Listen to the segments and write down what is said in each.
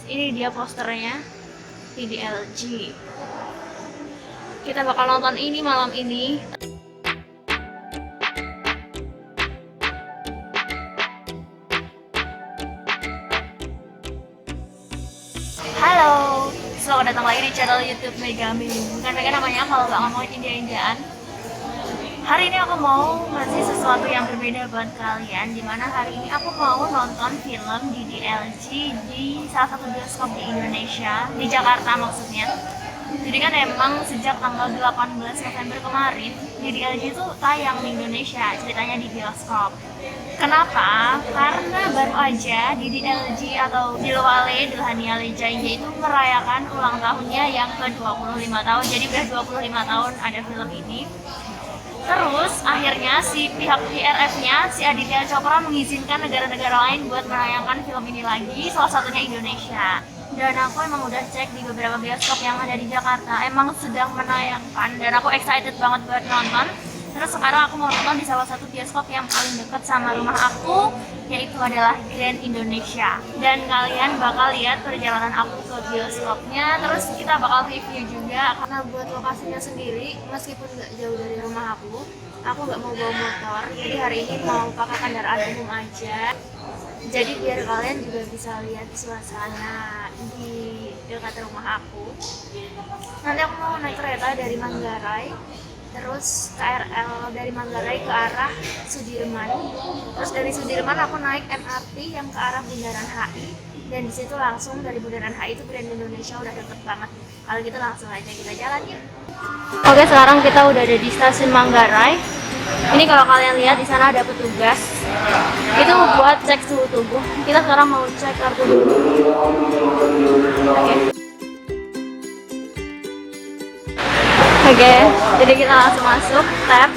Ini dia posternya DDLG. Kita bakal nonton ini malam ini. Halo, selamat datang lagi di channel YouTube Megami. Bukan Mega namanya kalau nggak ngomongin India-Indiaan. Hari ini aku mau ngasih sesuatu yang berbeda buat kalian. Dimana hari ini aku mau nonton film DDLG di salah satu bioskop di Indonesia, di Jakarta maksudnya. Jadi kan emang sejak tanggal 18 November kemarin DDLG itu tayang di Indonesia, ceritanya di bioskop. Kenapa? Karena baru aja DDLG atau Dilwale Dulhania Le Jayenge itu merayakan ulang tahunnya yang ke-25 tahun. Jadi udah 25 tahun ada film ini. Terus akhirnya si pihak PRF-nya, si Aditya Chopra mengizinkan negara-negara lain buat menayangkan film ini lagi, salah satunya Indonesia. Dan aku emang udah cek di beberapa bioskop yang ada di Jakarta, emang sedang menayangkan dan aku excited banget buat nonton. Terus sekarang aku mau nonton di salah satu bioskop yang paling dekat sama rumah aku, yaitu adalah Grand Indonesia. Dan kalian bakal lihat perjalanan aku ke bioskopnya, terus kita bakal review juga. Karena buat lokasinya sendiri, meskipun nggak jauh dari rumah aku nggak mau bawa motor, jadi hari ini mau pakai kendaraan umum aja. Jadi biar kalian juga bisa lihat suasana di dekat rumah aku. Nanti aku mau naik kereta dari Manggarai, terus KRL dari Manggarai ke arah Sudirman. Terus dari Sudirman aku naik MRT yang ke arah Bundaran HI. Dan disitu langsung dari Bundaran HI itu Grand Indonesia udah deket banget. Kalau gitu langsung aja kita jalan yuk. Oke, sekarang kita udah ada di stasiun Manggarai. Ini kalau kalian lihat di sana ada petugas. Itu buat cek suhu tubuh. Kita sekarang mau cek kartu dulu. Oke, jadi kita langsung masuk, tap.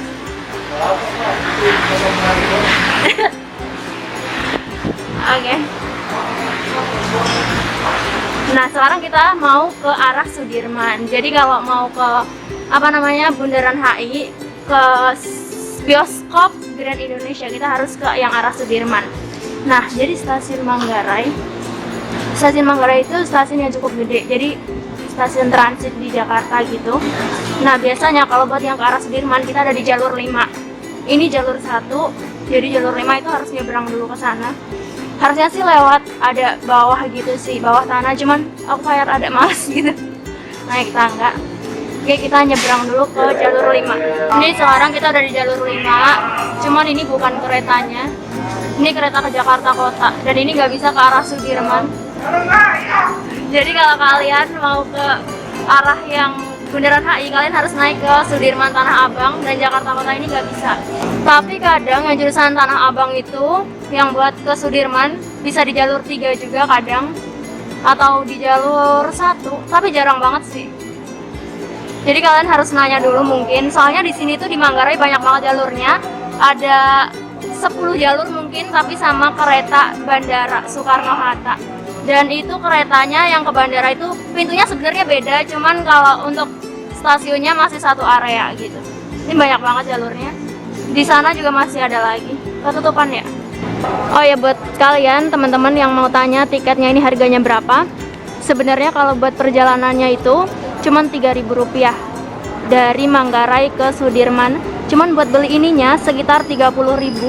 Oke. Nah, sekarang kita mau ke arah Sudirman. Jadi kalau mau ke Bundaran HI, ke bioskop Grand Indonesia, kita harus ke yang arah Sudirman. Nah, jadi stasiun Manggarai itu stasiun yang cukup gede. Jadi stasiun transit di Jakarta gitu. Nah, biasanya kalau buat yang ke arah Sudirman kita ada di jalur 5. Ini jalur 1. Jadi jalur 5 itu harus nyebrang dulu ke sana. Harusnya sih lewat ada bawah gitu sih, bawah tanah, cuman aku kayak ada males gitu naik tangga. Oke, kita nyebrang dulu ke jalur 5. Ini sekarang kita udah di jalur 5, cuman ini bukan keretanya. Ini kereta ke Jakarta Kota, dan ini nggak bisa ke arah Sudirman. Jadi kalau kalian mau ke arah yang Bundaran HI, kalian harus naik ke Sudirman Tanah Abang, dan Jakarta Kota ini nggak bisa. Tapi kadang yang jurusan Tanah Abang itu, yang buat ke Sudirman, bisa di jalur 3 juga kadang, atau di jalur 1, tapi jarang banget sih. Jadi kalian harus nanya dulu mungkin, soalnya di sini tuh di Manggarai banyak banget jalurnya. Ada 10 jalur mungkin, tapi sama kereta bandara Soekarno-Hatta. Dan itu keretanya yang ke bandara itu pintunya sebenarnya beda, cuman kalau untuk stasiunnya masih satu area gitu. Ini banyak banget jalurnya. Di sana juga masih ada lagi. Ketutupan ya. Oh ya, buat kalian teman-teman yang mau tanya tiketnya ini harganya berapa? Sebenarnya kalau buat perjalanannya itu cuman Rp3.000 dari Manggarai ke Sudirman. Cuman buat beli ininya sekitar Rp30.000.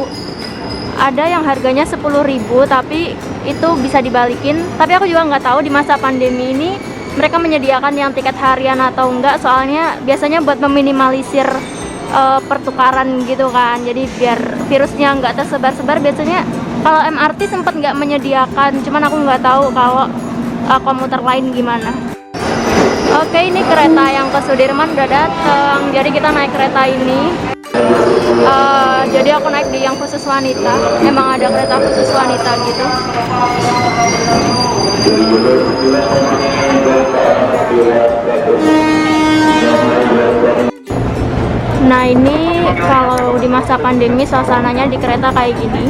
Ada yang harganya Rp10.000, tapi itu bisa dibalikin. Tapi aku juga nggak tahu di masa pandemi ini mereka menyediakan yang tiket harian atau enggak. Soalnya biasanya buat meminimalisir pertukaran gitu kan. Jadi biar virusnya nggak tersebar-sebar. Biasanya kalau MRT sempat nggak menyediakan. Cuman aku nggak tahu kalau komuter lain gimana. Oke, ini kereta yang ke Sudirman udah datang. Jadi kita naik kereta ini. Jadi aku naik di yang khusus wanita. Emang ada kereta khusus wanita gitu. Nah, ini kalau di masa pandemi suasananya di kereta kayak gini.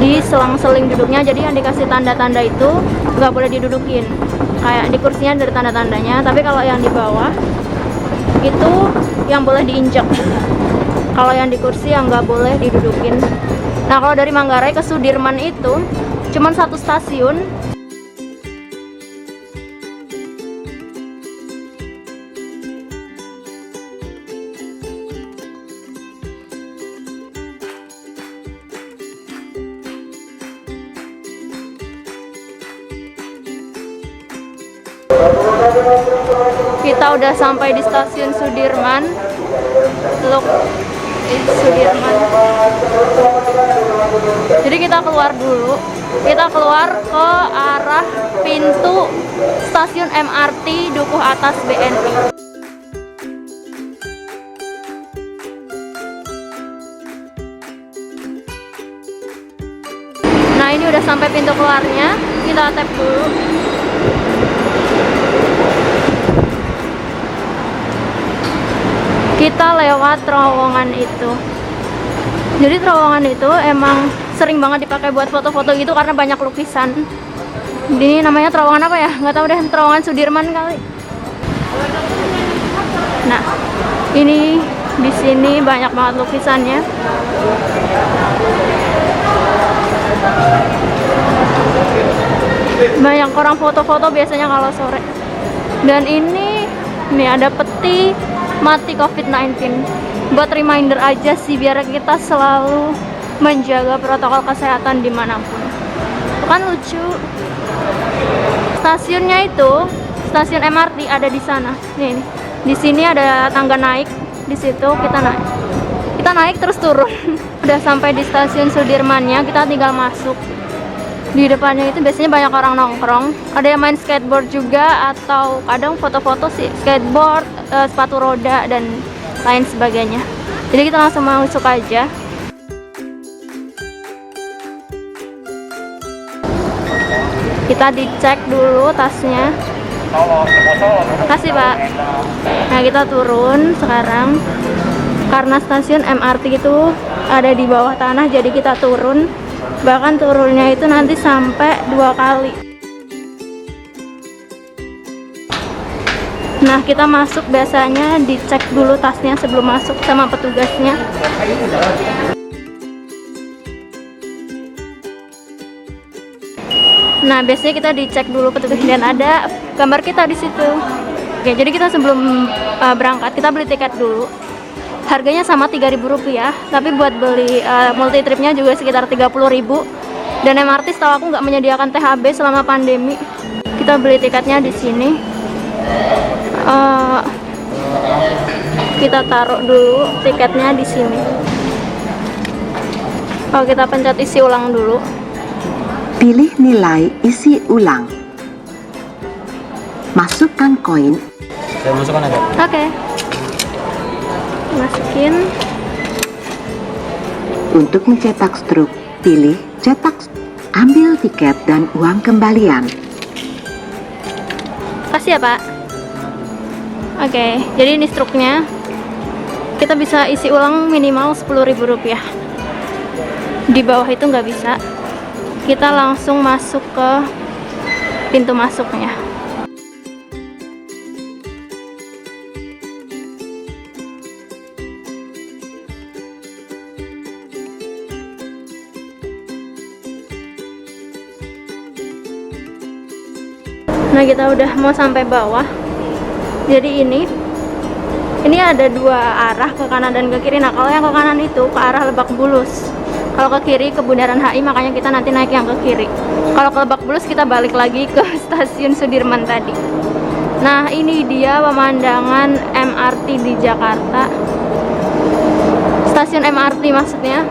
Di selang-seling duduknya, jadi yang dikasih tanda-tanda itu nggak boleh didudukin. Kayak di kursinya ada tanda-tandanya, tapi kalau yang di bawah itu yang boleh diinjak. Kalau yang di kursi yang nggak boleh didudukin. Nah, kalau dari Manggarai ke Sudirman itu cuman satu stasiun. Kita udah sampai di stasiun Sudirman. Look, Sudirman. Jadi kita keluar dulu. Kita keluar ke arah pintu stasiun MRT Dukuh Atas BNI. Nah, ini udah sampai pintu keluarnya. Kita tap dulu. Kita lewat terowongan itu. Jadi terowongan itu emang sering banget dipakai buat foto-foto gitu karena banyak lukisan. Ini namanya terowongan apa ya? Nggak tahu deh, terowongan Sudirman kali. Nah, ini di sini banyak banget lukisannya. Banyak orang foto-foto biasanya kalau sore. Dan ini ada peti mati COVID-19. Buat reminder aja sih, biar kita selalu menjaga protokol kesehatan dimanapun. Kan lucu. Stasiunnya itu, stasiun MRT ada di sana. Nih, di sini ada tangga naik. Di situ kita naik. Kita naik terus turun. Udah sampai di stasiun Sudirmannya, kita tinggal masuk. Di depannya itu biasanya banyak orang nongkrong. Ada yang main skateboard juga, atau kadang foto-foto sih skateboard, sepatu roda dan lain sebagainya. Jadi kita langsung masuk aja. Kita dicek dulu tasnya. Kasih Pak. Nah, kita turun sekarang. Karena stasiun MRT itu ada di bawah tanah, jadi kita turun. Bahkan turunnya itu nanti sampai 2 kali. Nah, kita masuk biasanya dicek dulu tasnya sebelum masuk sama petugasnya. Nah, biasanya kita dicek dulu petugas dan ada gambar kita di situ. Oke, jadi kita sebelum berangkat kita beli tiket dulu. Harganya sama Rp3.000, tapi buat beli multi tripnya juga sekitar Rp30.000. Dan MRT setahu aku nggak menyediakan THB selama pandemi. Kita beli tiketnya di sini. Kita taruh dulu tiketnya di sini. Oh, kita pencet isi ulang dulu. Pilih nilai isi ulang. Masukkan koin. Saya masukkan aja. Oke. Masukin. Untuk mencetak struk, pilih cetak, ambil tiket dan uang kembalian. Kasih ya Pak. Oke, jadi ini struknya. Kita bisa isi ulang minimal Rp10.000. Di bawah itu nggak bisa. Kita langsung masuk ke pintu masuknya. Nah, kita udah mau sampai bawah. Jadi ini ada 2 arah, ke kanan dan ke kiri. Nah, kalau yang ke kanan itu ke arah Lebak Bulus. Kalau ke kiri ke Bundaran HI, makanya kita nanti naik yang ke kiri. Kalau ke Lebak Bulus kita balik lagi ke stasiun Sudirman tadi. Nah, ini dia pemandangan MRT di Jakarta. Stasiun MRT maksudnya.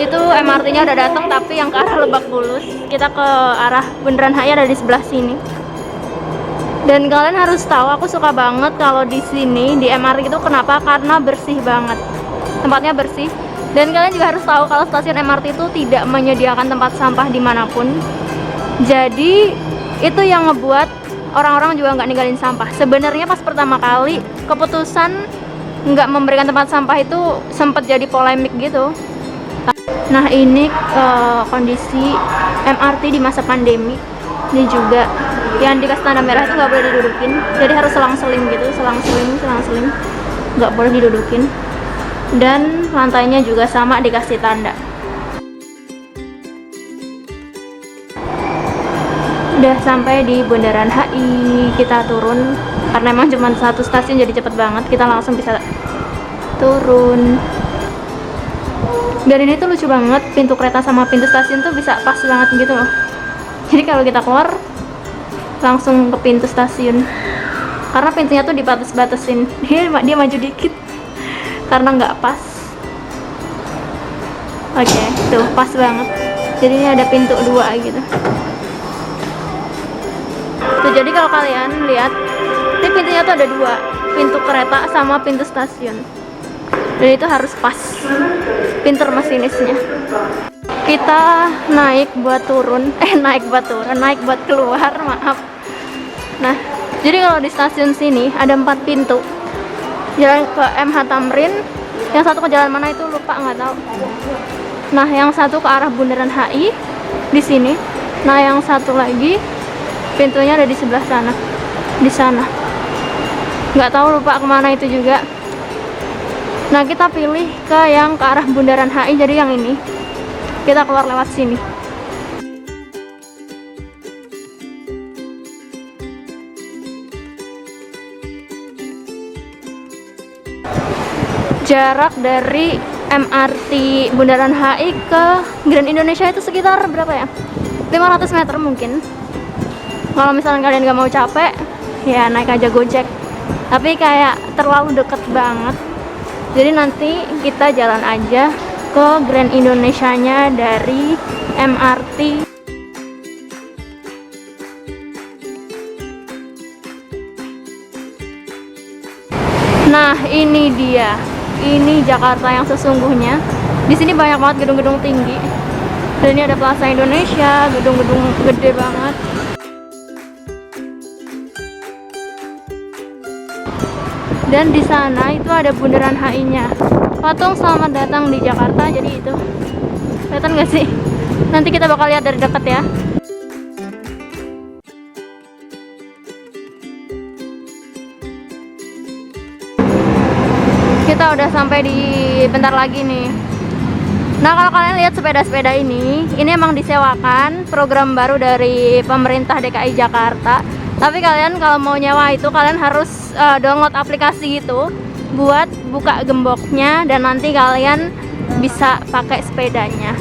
Itu MRT-nya udah datang, tapi yang ke arah Lebak Bulus. Kita ke arah Bundaran HI ada di sebelah sini. Dan kalian harus tahu, aku suka banget kalau di sini di MRT itu kenapa? Karena bersih banget. Tempatnya bersih. Dan kalian juga harus tahu kalau stasiun MRT itu tidak menyediakan tempat sampah dimanapun. Jadi itu yang ngebuat orang-orang juga nggak ninggalin sampah. Sebenarnya pas pertama kali keputusan nggak memberikan tempat sampah itu sempat jadi polemik gitu. Nah, ini kondisi MRT di masa pandemi. Ini juga yang dikasih tanda merah itu nggak boleh didudukin, jadi harus selang-seling gitu, selang-seling, nggak boleh didudukin. Dan lantainya juga sama dikasih tanda. Udah sampai di Bundaran HI, kita turun karena emang cuma satu stasiun jadi cepet banget, kita langsung bisa turun. Dan ini tuh lucu banget, pintu kereta sama pintu stasiun tuh bisa pas banget gitu loh. Jadi kalau kita keluar langsung ke pintu stasiun, karena pintunya tuh dibatas-batasin. Dia maju dikit karena nggak pas. Oke, tuh pas banget. Jadi ini ada pintu 2 gitu. Tuh, jadi kalau kalian lihat, ini pintunya tuh ada 2, pintu kereta sama pintu stasiun. Dan itu harus pas. Pinter masinisnya. Kita naik buat keluar, maaf. Nah, jadi kalau di stasiun sini ada 4 pintu. Jalan ke MH Tamrin, yang satu ke jalan mana itu lupa, nggak tahu. Nah, yang satu ke arah Bundaran HI di sini. Nah, yang satu lagi pintunya ada di sebelah sana, di sana. Nggak tahu, lupa kemana itu juga. Nah, kita pilih ke yang ke arah Bundaran HI, jadi yang ini. Kita keluar lewat sini. Jarak dari MRT Bundaran HI ke Grand Indonesia itu sekitar berapa ya? 500 meter mungkin. Kalau misalnya kalian gak mau capek, ya naik aja Gojek. Tapi kayak terlalu deket banget. Jadi nanti kita jalan aja ke Grand Indonesia-nya dari MRT. Nah, ini dia. Ini Jakarta yang sesungguhnya. Di sini banyak banget gedung-gedung tinggi. Dan ini ada Plaza Indonesia, gedung-gedung gede banget. Dan di sana itu ada Bundaran HI-nya. Patung selamat datang di Jakarta, jadi itu. Kelihatan gak sih? Nanti kita bakal lihat dari dekat ya. Kita udah sampai di bentar lagi nih. Nah, kalau kalian lihat sepeda-sepeda ini emang disewakan, program baru dari pemerintah DKI Jakarta. Tapi kalian kalau mau nyewa itu kalian harus download aplikasi gitu buat buka gemboknya, dan nanti kalian bisa pakai sepedanya.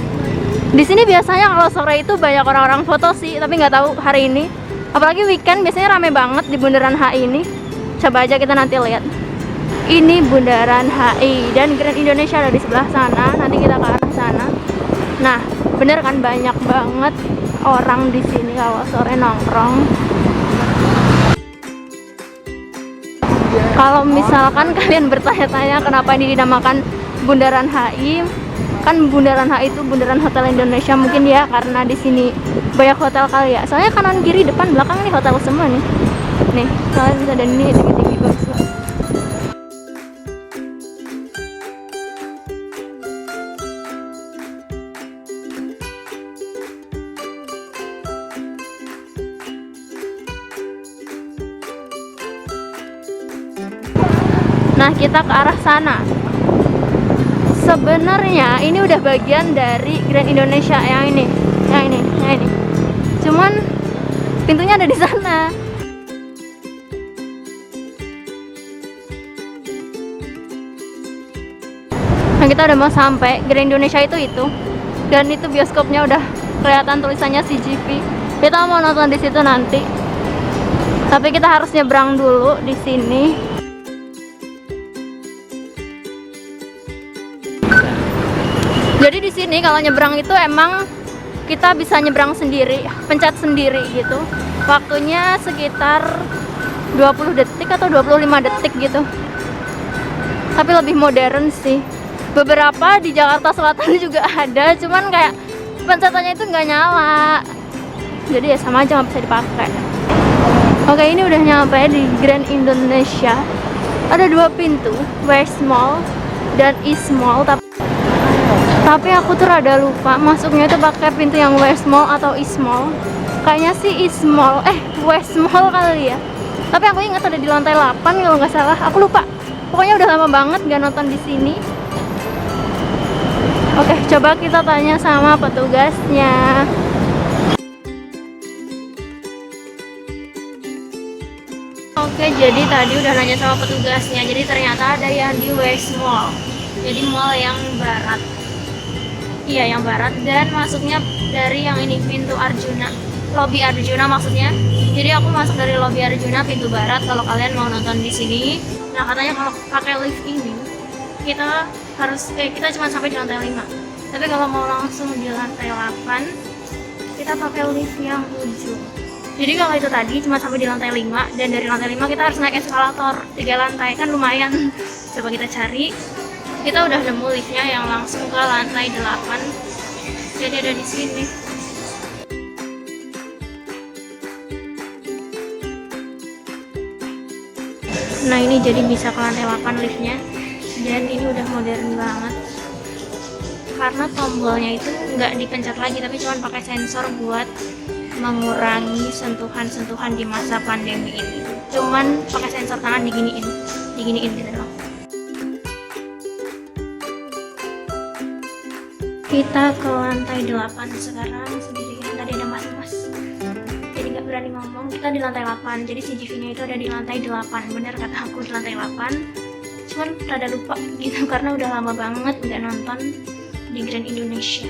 Di sini biasanya kalau sore itu banyak orang-orang foto sih, tapi nggak tahu hari ini. Apalagi weekend biasanya rame banget di Bundaran HI ini. Coba aja kita nanti lihat. Ini Bundaran HI dan Grand Indonesia ada di sebelah sana. Nanti kita ke arah sana. Nah, bener kan banyak banget orang di sini kalau sore nongkrong. Kalau misalkan kalian bertanya-tanya kenapa ini dinamakan Bundaran HI, kan Bundaran HI itu Bundaran Hotel Indonesia, mungkin ya karena di sini banyak hotel kali ya. Soalnya kanan kiri depan belakang nih hotel semua nih. Nih, kalian bisa, dan ini tinggi-tinggi bagus banget. Nah, kita ke arah sana. Sebenarnya ini udah bagian dari Grand Indonesia yang ini. Cuman pintunya ada di sana. Nah, kita udah mau sampai. Grand Indonesia itu. Dan itu bioskopnya udah kelihatan tulisannya CGV. Kita mau nonton di situ nanti. Tapi kita harus nyebrang dulu di sini. Jadi di sini kalau nyebrang itu emang kita bisa nyebrang sendiri, pencet sendiri gitu. Waktunya sekitar 20 detik atau 25 detik gitu. Tapi lebih modern sih. Beberapa di Jakarta Selatan juga ada, cuman kayak pencetannya itu nggak nyala. Jadi ya sama aja, nggak bisa dipakai. Oke, ini udah nyampe di Grand Indonesia. Ada 2 pintu, West Mall dan East Mall. Tapi aku tuh rada lupa masuknya itu pakai pintu yang West Mall atau East Mall. Kayaknya sih East Mall, West Mall kali ya. Tapi aku ingat ada di lantai 8 kalau nggak salah. Aku lupa. Pokoknya udah lama banget nggak nonton di sini. Oke, coba kita tanya sama petugasnya. Oke, jadi tadi udah nanya sama petugasnya, jadi ternyata ada yang di West Mall, jadi mall yang barat. Iya, yang barat, dan masuknya dari yang ini, pintu Arjuna, lobby Arjuna maksudnya. Jadi aku masuk dari lobby Arjuna, pintu barat, kalau kalian mau nonton di sini. Nah, katanya kalau pakai lift ini kita cuma sampai di lantai 5. Tapi kalau mau langsung di lantai 8, kita pakai lift yang 7. Jadi kalau itu tadi cuma sampai di lantai 5, dan dari lantai 5 kita harus naik eskalator 3 lantai, kan lumayan. Coba kita cari. Kita udah nemu liftnya yang langsung ke lantai 8. Jadi ada di sini. Nah, ini jadi bisa ke lantai 8 liftnya. Dan ini udah modern banget. Karena tombolnya itu nggak dipencet lagi, tapi cuma pakai sensor buat mengurangi sentuhan-sentuhan di masa pandemi ini. Cuman pakai sensor tangan diginiin gitu loh. Kita ke lantai 8 sekarang sendirian. Tadi ada mas-mas, jadi nggak berani ngomong. Kita di lantai 8, jadi CGV-nya itu ada di lantai 8. Bener kata aku, di lantai 8. Cuman rada lupa gitu karena udah lama banget nggak nonton di Grand Indonesia.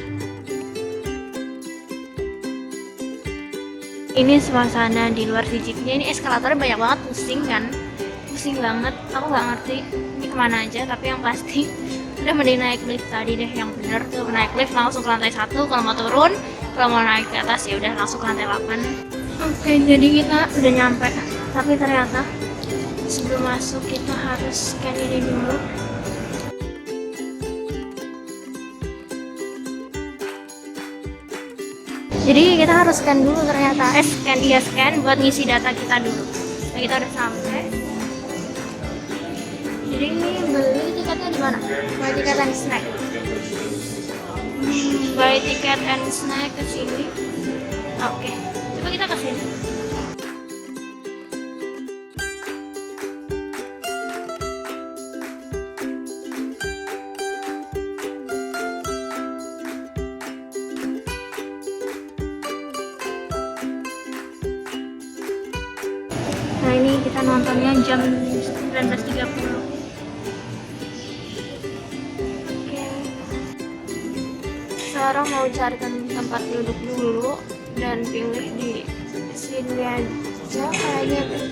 Ini suasana di luar CGV-nya. Ini eskalatornya banyak banget, pusing banget. Aku nggak ngerti ini kemana aja, tapi yang pasti udah mending naik lift tadi deh, yang bener tuh naik lift langsung ke lantai 1. Kalau mau turun, kalau mau naik ke atas ya udah langsung ke lantai 8. Oke, jadi kita udah nyampe, tapi ternyata sebelum masuk kita harus scan ini dulu. Jadi kita harus scan dulu ternyata, scan buat ngisi data kita dulu. Nah, kita udah sampai. Jadi ini beli tiketnya di mana? Buy tiket and snack. Buy tiket and snack ke sini. Oke, coba kita ke sini. Nah, ini kita nontonnya jam 19.30. Sekarang mau cari tempat duduk dulu dan pilih di sini aja kayaknya deh.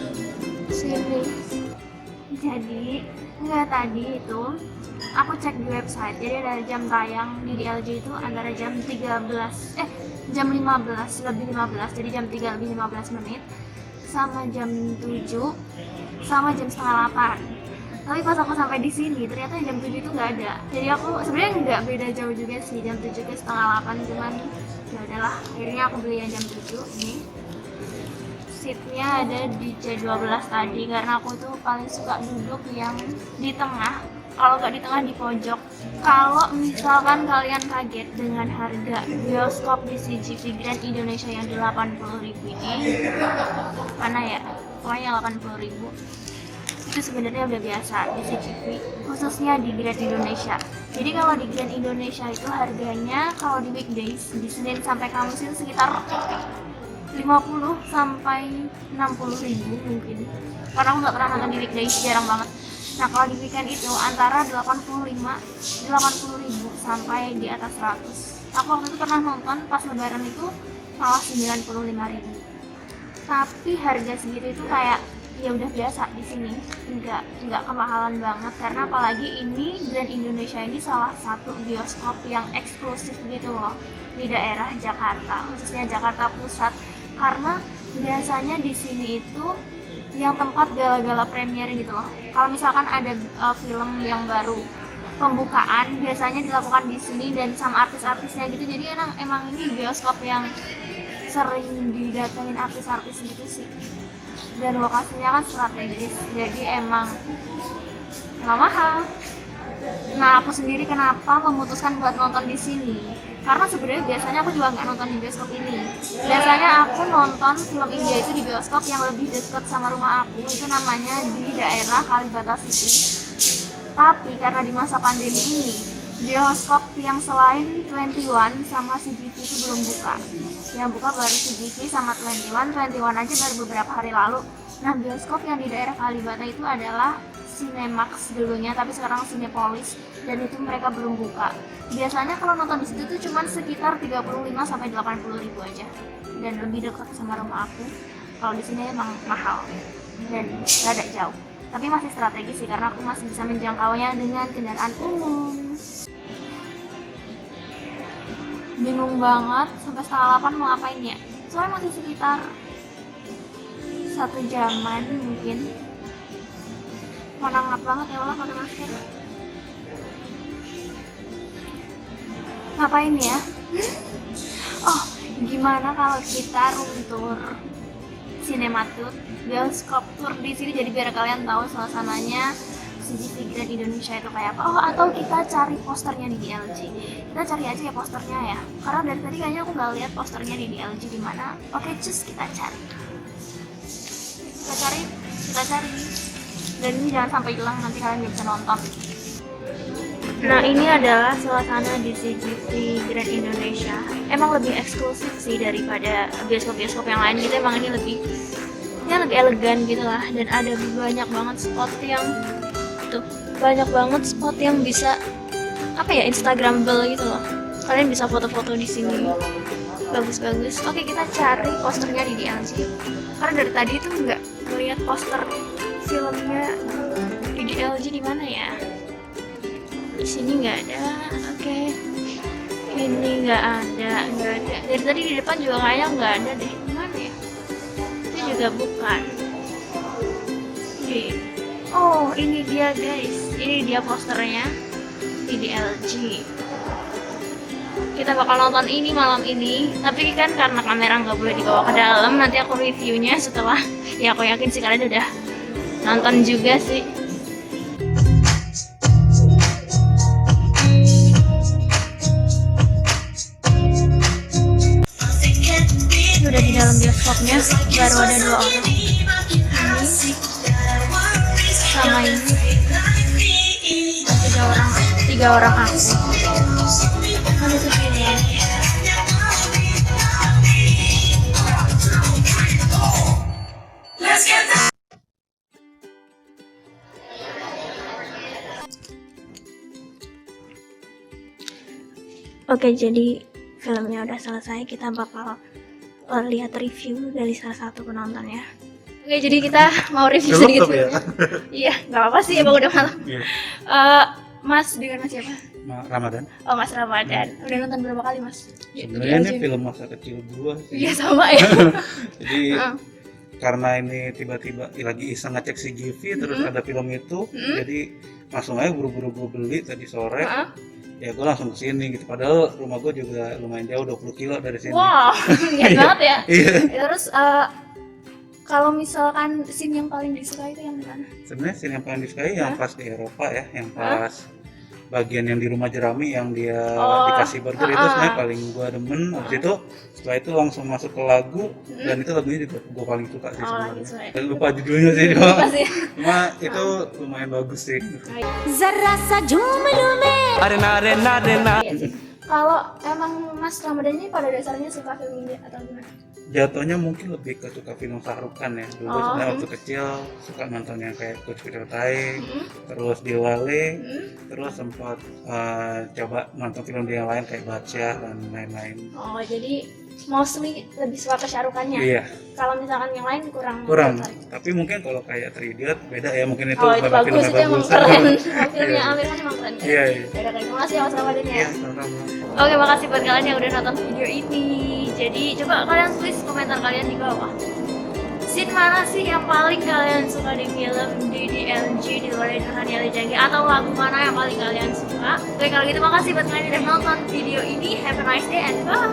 Sini. Jadi tadi itu aku cek di website, jadi ada jam tayang di DLJ itu antara jam 15 lebih 15, jadi jam 3 lebih 15 menit, sama jam 7, sama jam setengah 8. Tapi pas aku sampai di sini ternyata jam 7 itu nggak ada. Jadi aku sebenarnya nggak beda jauh juga sih, jam 7 ke setengah 8, cuman ya udahlah, akhirnya aku beli yang jam 7 ini. Seatnya ada di C12 tadi karena aku tuh paling suka duduk yang di tengah. Kalau nggak di tengah, di pojok. Kalau misalkan kalian kaget dengan harga bioskop di CGV Grand Indonesia yang di 80.000 ini, mana ya? Pokoknya 80.000. Itu sebenarnya udah biasa di CGV, khususnya di Grand Indonesia. Jadi kalau di Grand Indonesia itu harganya kalau di weekdays di Senin sampai Kamis itu sekitar 50 sampai 60.000 mungkin. Karena aku nggak pernah nonton di weekdays, jarang banget. Nah, kalau di weekend itu antara 80.000 sampai di atas 100. Aku waktu itu pernah nonton pas lebaran itu malah 95.000. Tapi harga segitu itu kayak ya udah biasa di sini, nggak kemahalan banget, karena apalagi ini Grand Indonesia ini salah satu bioskop yang eksklusif gitu loh di daerah Jakarta, khususnya Jakarta Pusat. Karena biasanya di sini itu yang tempat gala-gala premier gitu loh. Kalau misalkan ada film yang baru pembukaan biasanya dilakukan di sini dan sama artis-artisnya gitu. Jadi emang ini bioskop yang sering didatengin artis-artis gitu sih. Dan lokasinya kan strategis, jadi emang nggak mahal. Nah, aku sendiri kenapa memutuskan buat nonton di sini? Karena sebenarnya biasanya aku juga nggak nonton di bioskop ini. Biasanya aku nonton film India itu di bioskop yang lebih dekat sama rumah aku, itu namanya di daerah Kalibata City. Tapi karena di masa pandemi ini, bioskop yang selain 21 sama CGV itu belum buka. Yang buka baru CGV sama 21 aja baru beberapa hari lalu. Nah, bioskop yang di daerah Kalibata itu adalah Cinemax dulunya, tapi sekarang Cinepolis, dan itu mereka belum buka. Biasanya kalau nonton di situ tuh cuman sekitar 35 sampai 80 ribu aja, dan lebih dekat sama rumah aku. Kalau di sini emang mahal dan rada jauh, tapi masih strategis sih karena aku masih bisa menjangkaunya dengan kendaraan umum. Bingung banget sampai setengah 8 mau ngapain ya, soalnya masih sekitar 1 jaman mungkin. Mana ngap banget ya Allah pakai masker. Ngapain ya? Oh, gimana kalau kita room tour Cinematur, bioskop tour di sini, jadi biar kalian tahu suasananya CGV Grand Indonesia itu kayak apa. Oh, atau kita cari posternya di DLG. Kita cari aja ya posternya ya. Karena dari tadi kayaknya aku nggak lihat posternya di DLG di mana. Oke, cus kita cari. Kita cari. Dan ini jangan sampai hilang, nanti kalian nggak bisa nonton. Nah, ini adalah suasana di CGV Grand Indonesia. Emang lebih eksklusif sih daripada bioskop-bioskop yang lain gitu. Emang ini lebih elegan gitu lah. Dan ada banyak banget spot yang bisa Instagramable gitu loh. Kalian bisa foto-foto di sini. Bagus-bagus. Oke, kita cari posternya di DLG. Karena dari tadi tuh nggak melihat poster filmnya di DLG di mana ya? Di sini nggak ada. Oke. Ini nggak ada. Dari tadi di depan juga kayaknya nggak ada deh. Mana ya? Itu juga bukan. Oh, ini dia guys. Ini dia posternya di DLG. Kita bakal nonton ini malam ini. Tapi kan karena kamera nggak boleh dibawa ke dalam, nanti aku reviewnya setelah. Ya aku yakin sih kalian udah nonton juga sih. Udah di dalam bioskopnya, baru ada 2 orang. Ini sama ini 3 orang aku. Mana tuh filmnya? Oke, jadi filmnya udah selesai. Kita bakal lihat review dari salah satu penontonnya. Oke, jadi kita mau review sedikit filmnya. Iya, nggak apa-apa sih, emang udah malam. Mas, dengan Mas siapa? Ramadan. Oh, Mas Ramadan. Udah nonton berapa kali, Mas? Sebenarnya ini film masa kecil gua sih. Iya, sama ya. Jadi karena ini tiba-tiba lagi iseng ngecek CGV terus ada film itu, jadi langsung aja buru-buru gua beli tadi sore. Ya gue langsung kesini gitu, padahal rumah gue juga lumayan jauh, 20 kilo dari sini. Wow, niat banget ya. Iya. Terus kalau misalkan scene yang paling disukai itu yang mana? Sebenarnya scene yang paling disukai yang pas di Eropa ya, yang pas bagian yang di rumah jerami yang dia dikasih burger itu sebenarnya paling gue demen. Habis itu setelah itu langsung masuk ke lagu dan itu lagunya juga gue paling suka sih sebenarnya. Lupa judulnya sih, cuma itu lumayan bagus sih. Kalau emang Mas Ramadan ini pada dasarnya suka film ini atau gimana? Jatuhnya mungkin lebih ke suka film Shah Rukh Khan ya. Dulu sebenarnya waktu kecil suka nonton yang kayak Coach Peter Tai, terus Diwali, terus sempat coba nonton film dia yang lain kayak Badsyah dan lain-lain. Oh, jadi mostly lebih suka ke Shah Rukh Khan-nya? Iya. Kalau misalkan yang lain kurang. Tapi mungkin kalau kayak 3 Idiot beda ya, mungkin itu itu bagus, itu emang keren. Filmnya Amir Khan emang keren. Iya. Beda kayak makasih ya Mas Ramadan ya. Iya, sama-sama. Oke, makasih buat kalian yang udah nonton video ini. Jadi coba kalian tulis komentar kalian di bawah. Scene mana sih yang paling kalian suka di film di DLG di luar dari Nurhani Ali Janggi, atau lagu mana yang paling kalian suka? Oke, kalau gitu makasih buat kalian yang udah nonton video ini. Have a nice day and bye.